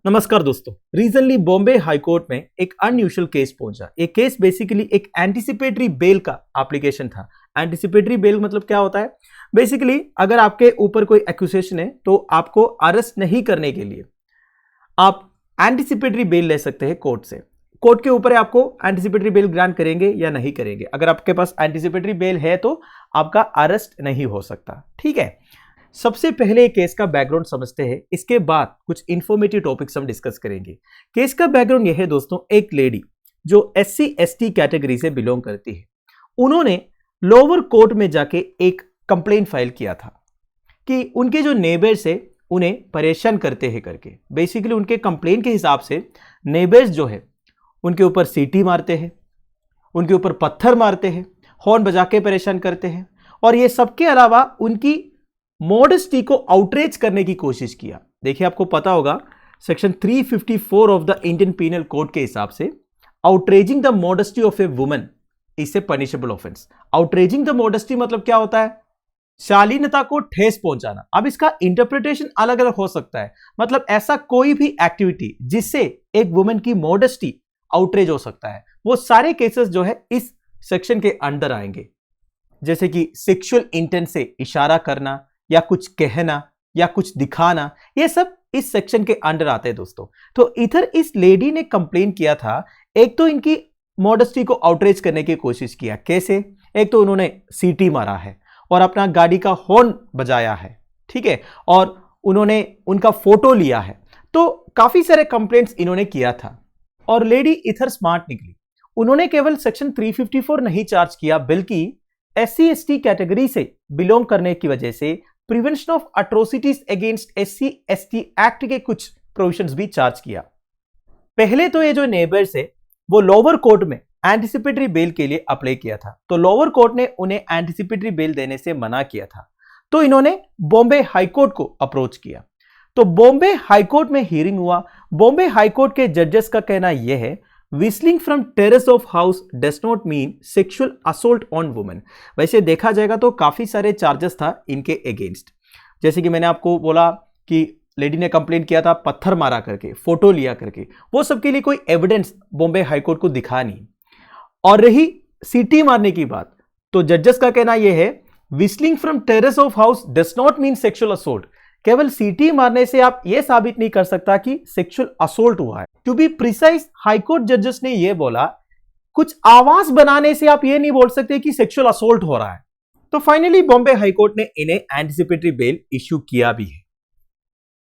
नमस्कार दोस्तों। Recently Bombay high court में एक अनयूजुअल केस पहुंचा। ये केस बेसिकली एक एंटीसिपेटरी बेल का एप्लीकेशन था। एंटीसिपेटरी बेल मतलब क्या होता है? बेसिकली अगर आपके ऊपर कोई एक्यूजेशन है तो आपको अरेस्ट नहीं करने के लिए आप एंटीसिपेटरी बेल ले सकते हैं कोर्ट से। कोर्ट के ऊपर आपको एंटीसिपेटरी बेल ग्रांट करेंगे या नहीं करेंगे। अगर आपके पास एंटीसिपेटरी बेल है तो आपका अरेस्ट नहीं हो सकता। ठीक है, सबसे पहले केस का बैकग्राउंड समझते हैं, इसके बाद कुछ इंफॉर्मेटिव टॉपिक्स हम डिस्कस करेंगे। केस का बैकग्राउंड यह है दोस्तों, एक लेडी जो SC/ST कैटेगरी से बिलोंग करती है, उन्होंने लोअर कोर्ट में जाके एक कंप्लेंट फाइल किया था कि उनके जो नेबर्स है उन्हें परेशान करते हैं करके। बेसिकली उनके कंप्लेंट के हिसाब से नेबर्स जो है उनके ऊपर सीटी मारते हैं, उनके ऊपर पत्थर मारते हैं, हॉर्न बजा के परेशान करते हैं, और ये सबके अलावा उनकी मॉडेस्टी को आउटरीच करने की कोशिश किया। देखिए, आपको पता होगा section 354 of the Indian penal code के हिसाब से outraging the modesty of a woman is a punishable offence. Outraging the modesty मतलब क्या होता है? शालीनता को ठेस पहुंचाना। अब इसका इंटरप्रिटेशन अलग अलग हो सकता है, मतलब ऐसा कोई भी एक्टिविटी जिससे एक वुमन की मॉडेस्टी आउटरेज हो सकता है, वो सारे केसेस जो है इस सेक्शन के अंडर आएंगे। जैसे कि सेक्सुअल इंटेंट से इशारा करना या कुछ कहना या कुछ दिखाना, ये सब इस सेक्शन के अंडर आते हैं दोस्तों। तो इधर इस लेडी ने कंप्लेन किया था, एक तो इनकी मॉडेस्टी को आउटरीच करने की कोशिश किया। कैसे? एक तो उन्होंने सीटी मारा है और अपना गाड़ी का हॉर्न बजाया है, ठीक है, और उन्होंने उनका फोटो लिया है। तो काफी सारे कंप्लेंट्स इन्होंने किया था और लेडी इधर स्मार्ट निकली। उन्होंने केवल सेक्शन 354 नहीं चार्ज किया, बल्कि SC/ST कैटेगरी से बिलोंग करने की वजह से prevention of atrocities against SC/ST act के कुछ प्रोविजंस भी चार्ज किया। पहले तो ये जो नेबर्स है वो लोअर कोर्ट में एंटीसिपेटरी बेल के लिए अप्लाई किया था, तो लोअर कोर्ट ने उन्हें एंटीसिपेटरी बेल देने से मना किया था। तो इन्होंने बॉम्बे हाई कोर्ट को अप्रोच किया। तो बॉम्बे हाई कोर्ट में हियरिंग हुआ। बॉम्बे हाई कोर्ट के जजेस का कहना यह है, whistling from terrace of house does not mean sexual assault on women. वैसे देखा जाएगा तो काफी सारे चार्जेस था इनके अगेंस्ट। जैसे कि मैंने आपको बोला कि लेडी ने कंप्लेंट किया था पत्थर मारा करके, फोटो लिया करके, वो सब के लिए कोई एविडेंस बॉम्बे हाई कोर्ट को दिखा नहीं। और रही सीटी मारने की बात, तो जजेस का कहना यह है, whistling from terrace of house does not mean sexual assault. केवल सीटी मारने से आप यह साबित नहीं कर सकता कि सेक्सुअल असोल्ट हुआ है। टू बी प्रिसाइज, हाईकोर्ट जजेस ने यह बोला, कुछ आवाज बनाने से आप यह नहीं बोल सकते कि सेक्सुअल असोल्ट हो रहा है। तो फाइनली बॉम्बे हाईकोर्ट ने इन्हें एंटीसिपेटरी बेल इश्यू किया भी है।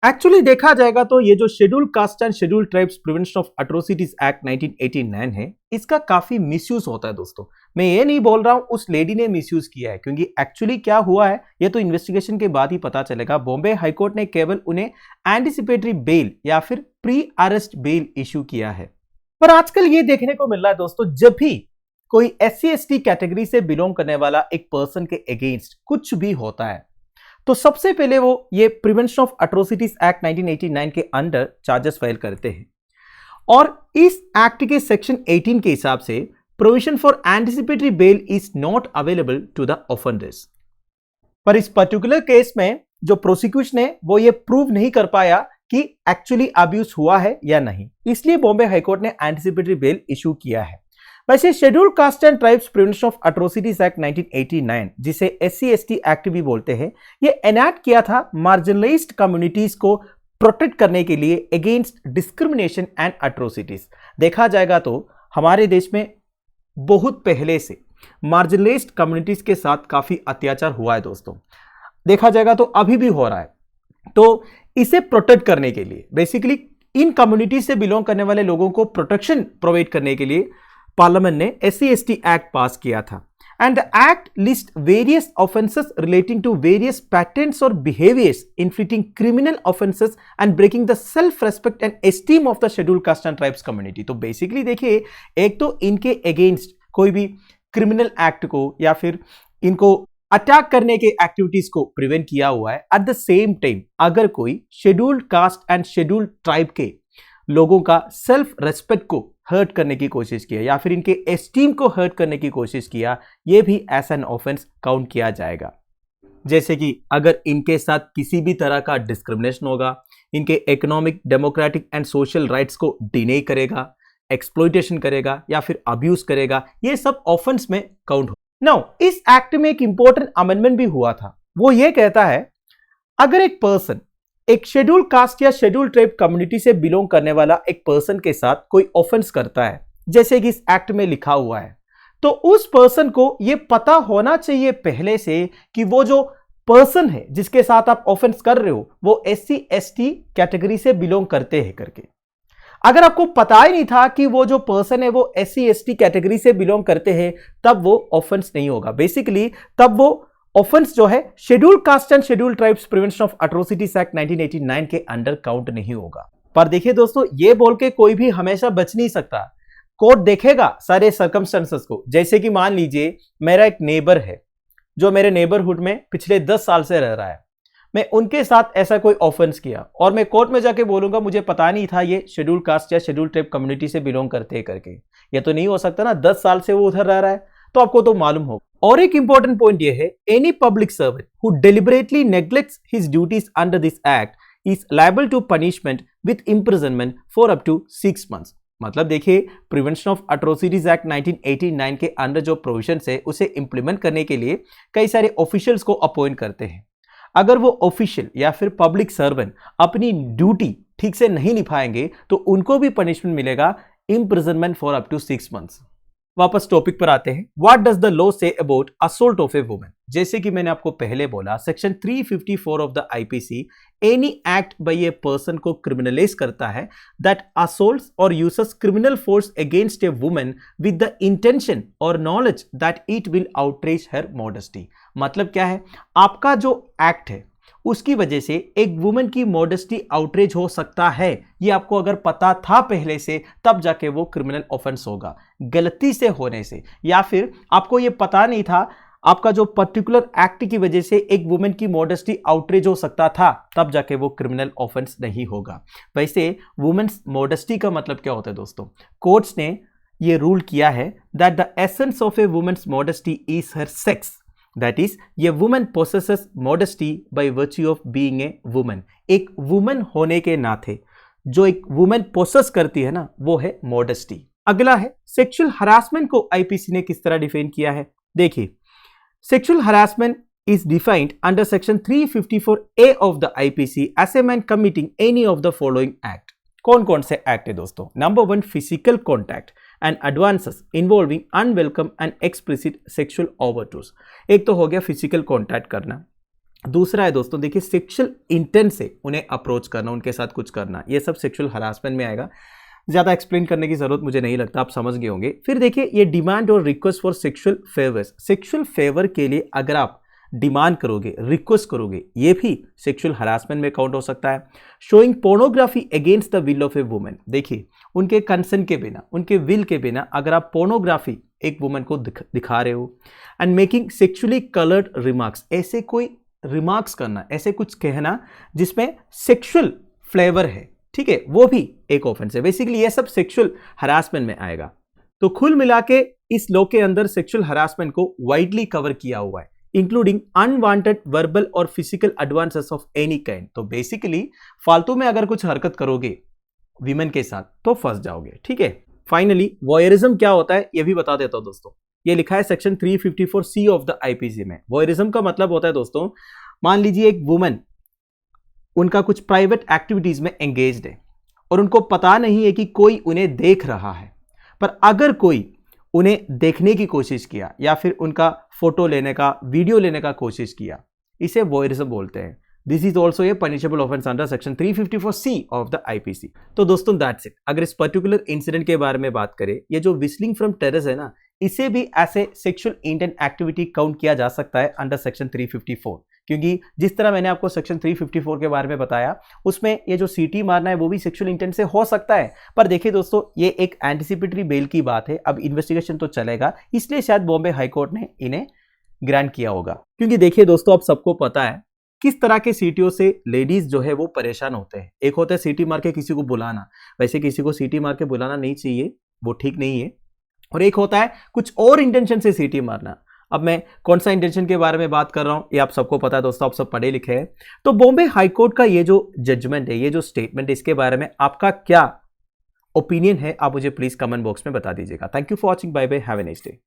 एक्चुअली देखा जाएगा तो ये जो scheduled caste and scheduled tribes prevention of atrocities act 1989 है, इसका काफी मिसयूज होता है दोस्तों। मैं ये नहीं बोल रहा हूं उस लेडी ने मिसयूज किया है, क्योंकि एक्चुअली क्या हुआ है ये तो इन्वेस्टिगेशन के बाद ही पता चलेगा। बॉम्बे हाईकोर्ट ने केवल उन्हें एंटीसिपेटरी बेल या फिर प्री अरेस्ट बेल इश्यू किया है। पर आजकल ये देखने को मिल रहा है दोस्तों, जब भी कोई SC/ST कैटेगरी से बिलोंग करने वाला एक पर्सन के अगेंस्ट कुछ भी होता है, तो सबसे पहले वो ये प्रिवेंशन ऑफ अट्रोसिटीज एक्ट 1989 के अंडर चार्जेस फाइल करते हैं। और इस एक्ट के सेक्शन 18 के हिसाब से provision for anticipatory bail is not available to the offenders. पर इस पर्टिकुलर केस में जो प्रोसिक्यूशन है वो ये प्रूव नहीं कर पाया कि एक्चुअली अब्यूज हुआ है या नहीं, इसलिए बॉम्बे हाईकोर्ट ने एंटीसिपेटरी बेल इशू किया है। वैसे scheduled caste and tribes prevention of atrocities act 1989, जिसे SC/ST एक्ट भी बोलते हैं, ये एनैक्ट किया था मार्जिनलाइज्ड कम्युनिटीज को प्रोटेक्ट करने के लिए अगेंस्ट डिस्क्रिमिनेशन एंड अट्रोसिटीज। देखा जाएगा तो हमारे देश में बहुत पहले से मार्जिनलाइज्ड कम्युनिटीज के साथ काफी अत्याचार हुआ है दोस्तों। देखा जाएगा तो अभी भी हो रहा है। तो इसे प्रोटेक्ट करने के लिए, बेसिकली इन कम्युनिटीज से बिलोंग करने वाले लोगों को प्रोटेक्शन प्रोवाइड करने के लिए पार्लियामेंट ने SC/ST एक्ट पास किया था। And the act list various offences relating to various patterns और behaviours inflicting criminal offences and breaking the self respect and esteem of the scheduled caste and tribes community. तो basically देखिए, एक तो इनके against कोई भी क्रिमिनल एक्ट को या फिर इनको अटैक करने के एक्टिविटीज को प्रिवेंट किया हुआ है। एट द सेम टाइम अगर कोई scheduled caste and scheduled tribe के लोगों का सेल्फ रेस्पेक्ट को हर्ट करने की कोशिश किया या फिर इनके एस्टीम को हर्ट करने की कोशिश किया, यह भी एज एन ऑफेंस काउंट किया जाएगा। जैसे कि अगर इनके साथ किसी भी तरह का डिस्क्रिमिनेशन होगा, इनके economic, democratic and social rights को डिने करेगा, एक्सप्लॉइटेशन करेगा या फिर अब्यूज करेगा, ये सब ऑफेंस में काउंट हो। नाउ इस एक्ट में एक इंपॉर्टेंट अमेंडमेंट भी हुआ था। वो ये कहता है अगर एक पर्सन एक शेड्यूल कास्ट या शेड्यूल ट्राइब कम्युनिटी से बिलोंग करने वाला एक पर्सन के साथ कोई ऑफेंस करता है, जैसे कि इस एक्ट में लिखा हुआ है, तो उस पर्सन को यह पता होना चाहिए पहले से कि वो जो पर्सन है जिसके साथ आप ऑफेंस कर रहे हो वो SC/ST कैटेगरी से बिलोंग करते हैं करके। अगर आपको पता ही नहीं था कि वो जो पर्सन है वो SC/ST कैटेगरी से बिलोंग करते हैं, तब वो ऑफेंस नहीं होगा। बेसिकली तब वो ऑफेंस जो है schedule caste and schedule tribes prevention of atrocities act 1989 के अंडर काउंट नहीं होगा। पर देखिए दोस्तों, ये बोल के कोई भी हमेशा बच नहीं सकता। कोर्ट देखेगा सारे सर्कमस्टेंसेस को। जैसे कि मान लीजिए मेरा एक नेबर है जो मेरे नेबरहुड में पिछले 10 साल से रह रहा है, मैं उनके साथ ऐसा कोई ऑफेंस किया और मैं कोर्ट में जाके बोलूंगा मुझे पता नहीं था ये शेड्यूल कास्ट या शेड्यूल ट्राइब कम्युनिटी से बिलोंग करते हैं करके। ये तो नहीं हो सकता ना, 10 साल से वो उधर रह रहा है, तो आपको तो मालूम होगा। और एक इंपॉर्टेंट पॉइंट ये है, any public servant who deliberately neglects his duties under this act is liable to punishment with imprisonment for up to 6 months. मतलब देखिए, प्रिवेंशन ऑफ एट्रोसिटीज एक्ट 1989 के अंडर जो प्रोविजन है उसे इंप्लीमेंट करने के लिए कई सारे ऑफिशियल्स को अपॉइंट करते हैं। अगर वो ऑफिशियल या फिर पब्लिक सर्वेंट अपनी ड्यूटी ठीक से नहीं निभाएंगे तो उनको भी पनिशमेंट मिलेगा, imprisonment for up to 6 months. वापस टॉपिक पर आते हैं। What does the law say about assault of a woman. जैसे कि मैंने आपको पहले बोला, section 354 of the IPC any act by a person को क्रिमिनलाइज करता है दैट असोल्ट्स और uses criminal force against a woman with the intention और knowledge that it will outreach her modesty. मतलब क्या है, आपका जो एक्ट है उसकी वजह से एक वुमन की मॉडेस्टी आउटरेज हो सकता है। ये आपको अगर पता था पहले से, तब जाके वो क्रिमिनल ऑफेंस होगा। गलती से होने से या फिर आपको ये पता नहीं था, आपका जो पर्टिकुलर एक्ट की वजह से एक वुमन की मॉडेस्टी आउटरेज हो सकता था, तब जाके वो क्रिमिनल ऑफेंस नहीं होगा। वैसे वुमेन्स मॉडेस्टी का मतलब क्या होता है दोस्तों? कोर्ट्स ने ये रूल किया है that the essence of a woman's modesty is her sex, that is ये woman possesses modesty by virtue of being a woman. एक वुमन होने के नाते जो एक वुमन पोसेस करती है ना, वो है मॉडेस्टी। अगला है सेक्सुअल हरासमेंट को IPC ने किस तरह डिफाइन किया है। देखिए, sexual harassment is defined under section 354A of the IPC as a man committing any of the following act। कौन कौन से एक्ट है दोस्तों? Number 1, physical contact and advances involving unwelcome and explicit sexual overtures. एक तो हो गया physical contact करना। दूसरा है दोस्तों, देखिए, सेक्सुअल इंटेंट से उन्हें अप्रोच करना, उनके साथ कुछ करना, ये सब सेक्सुअल हरासमेंट में आएगा। ज़्यादा एक्सप्लेन करने की जरूरत मुझे नहीं लगता, आप समझ गए होंगे। फिर देखिए, ये डिमांड और request for sexual favours. Sexual favour के लिए अगर आप डिमांड करोगे, रिक्वेस्ट करोगे, ये भी सेक्सुअल हरासमेंट में काउंट हो सकता है। Showing pornography against the will of a woman. देखिए, उनके कंसेंट के बिना, उनके विल के बिना अगर आप पोर्नोग्राफी एक वुमन को दिखा रहे हो। And making sexually coloured remarks, ऐसे कोई रिमार्क्स करना, ऐसे कुछ कहना जिसमें सेक्सुअल फ्लेवर है, ठीक है, वो भी एक ऑफेंस है। बेसिकली ये सब सेक्सुअल हरासमेंट में आएगा। तो कुल मिला के इस लॉ के अंदर सेक्सुअल हरासमेंट को वाइडली कवर किया हुआ है, इंक्लूडिंग अनवांटेड वर्बल और physical advances of any kind. तो बेसिकली फालतू में अगर कुछ हरकत करोगे विमेन के साथ तो फंस जाओगे, ठीक है। फाइनली वॉयरिज्म क्या होता है ये भी बता देता हूं दोस्तों। ये लिखा है section 354C of the IPC में। वॉयरिज्म का मतलब होता है दोस्तों, मान लीजिए एक वुमन उनका कुछ प्राइवेट एक्टिविटीज में एंगेज्ड है और उनको पता नहीं है कि कोई उन्हें देख रहा है, पर अगर कोई उन्हें देखने की कोशिश किया या फिर उनका फोटो लेने का, वीडियो लेने का कोशिश किया, इसे वॉयरिज्म बोलते हैं। This is also a punishable offence under section 354C of the IPC। तो दोस्तों दैट्स इट। अगर इस पर्टिकुलर इंसिडेंट के बारे में बात करें, ये जो विस्लिंग फ्रॉम टेरेस है ना, इसे भी ऐसे सेक्सुअल इंटेंट एक्टिविटी काउंट किया जा सकता है अंडर सेक्शन 354, क्योंकि जिस तरह मैंने आपको सेक्शन 354 के बारे में बताया, उसमें ये जो सीटी मारना है वो भी सेक्सुअल इंटेंट से हो सकता है। पर देखिए दोस्तों, ये एक एंटिसिपेटरी बेल की बात है, अब इन्वेस्टिगेशन तो चलेगा, इसलिए शायद बॉम्बे हाईकोर्ट ने इन्हें ग्रांट किया होगा। क्योंकि देखिए दोस्तों, अब सबको पता है किस तरह के सीटीओ से लेडीज जो है वो परेशान होते हैं। एक होता है सीटी मार के किसी को बुलाना, वैसे किसी को सीटी मार के बुलाना नहीं चाहिए, वो ठीक नहीं है। और एक होता है कुछ और इंटेंशन से सीटी मारना। अब मैं कौन सा इंटेंशन के बारे में बात कर रहा हूं ये आप सबको पता है दोस्तों, आप सब पढ़े लिखे हैं। तो बॉम्बे हाई कोर्ट का ये जो जजमेंट है, ये जो स्टेटमेंट है, इसके बारे में आपका क्या ओपिनियन है, आप मुझे प्लीज कमेंट बॉक्स में बता दीजिएगा। Thank you for watching, bye bye, have a nice day.